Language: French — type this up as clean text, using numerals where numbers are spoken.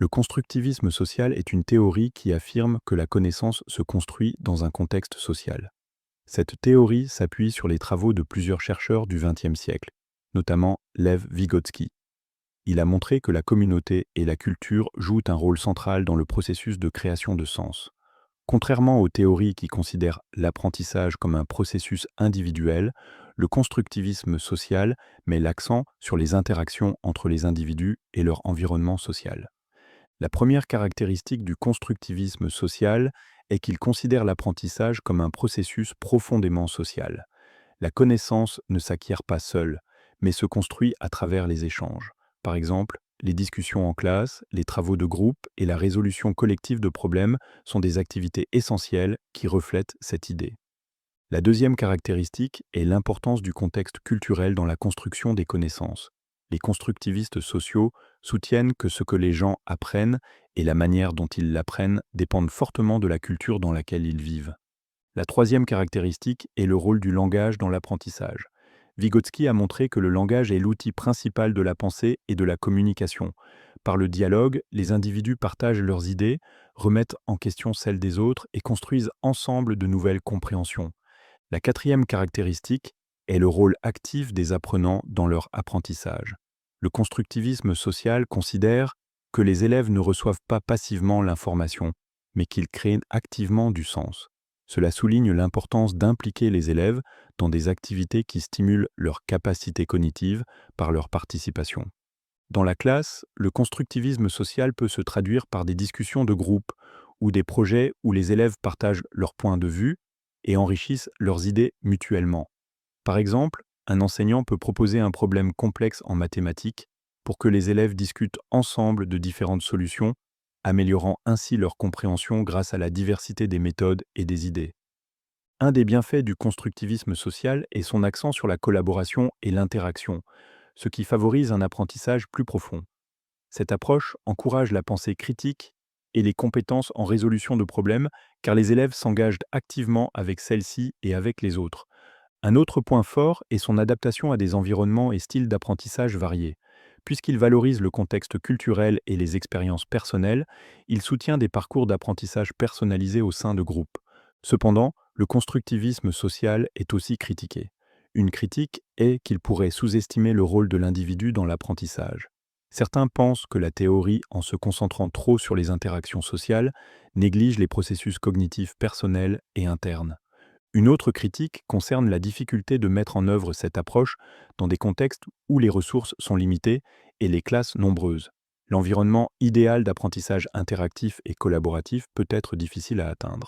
Le constructivisme social est une théorie qui affirme que la connaissance se construit dans un contexte social. Cette théorie s'appuie sur les travaux de plusieurs chercheurs du XXe siècle, notamment Lev Vygotsky. Il a montré que la communauté et la culture jouent un rôle central dans le processus de création de sens. Contrairement aux théories qui considèrent l'apprentissage comme un processus individuel, le constructivisme social met l'accent sur les interactions entre les individus et leur environnement social. La première caractéristique du constructivisme social est qu'il considère l'apprentissage comme un processus profondément social. La connaissance ne s'acquiert pas seule, mais se construit à travers les échanges. Par exemple, les discussions en classe, les travaux de groupe et la résolution collective de problèmes sont des activités essentielles qui reflètent cette idée. La deuxième caractéristique est l'importance du contexte culturel dans la construction des connaissances. Les constructivistes sociaux soutiennent que ce que les gens apprennent et la manière dont ils l'apprennent dépendent fortement de la culture dans laquelle ils vivent. La troisième caractéristique est le rôle du langage dans l'apprentissage. Vygotsky a montré que le langage est l'outil principal de la pensée et de la communication. Par le dialogue, les individus partagent leurs idées, remettent en question celles des autres et construisent ensemble de nouvelles compréhensions. La quatrième caractéristique est le rôle actif des apprenants dans leur apprentissage. Le constructivisme social considère que les élèves ne reçoivent pas passivement l'information, mais qu'ils créent activement du sens. Cela souligne l'importance d'impliquer les élèves dans des activités qui stimulent leur capacité cognitive par leur participation. Dans la classe, le constructivisme social peut se traduire par des discussions de groupe ou des projets où les élèves partagent leurs points de vue et enrichissent leurs idées mutuellement. Par exemple, un enseignant peut proposer un problème complexe en mathématiques pour que les élèves discutent ensemble de différentes solutions, améliorant ainsi leur compréhension grâce à la diversité des méthodes et des idées. Un des bienfaits du constructivisme social est son accent sur la collaboration et l'interaction, ce qui favorise un apprentissage plus profond. Cette approche encourage la pensée critique et les compétences en résolution de problèmes, car les élèves s'engagent activement avec celles-ci et avec les autres. Un autre point fort est son adaptation à des environnements et styles d'apprentissage variés. Puisqu'il valorise le contexte culturel et les expériences personnelles, il soutient des parcours d'apprentissage personnalisés au sein de groupes. Cependant, le constructivisme social est aussi critiqué. Une critique est qu'il pourrait sous-estimer le rôle de l'individu dans l'apprentissage. Certains pensent que la théorie, en se concentrant trop sur les interactions sociales, néglige les processus cognitifs personnels et internes. Une autre critique concerne la difficulté de mettre en œuvre cette approche dans des contextes où les ressources sont limitées et les classes nombreuses. L'environnement idéal d'apprentissage interactif et collaboratif peut être difficile à atteindre.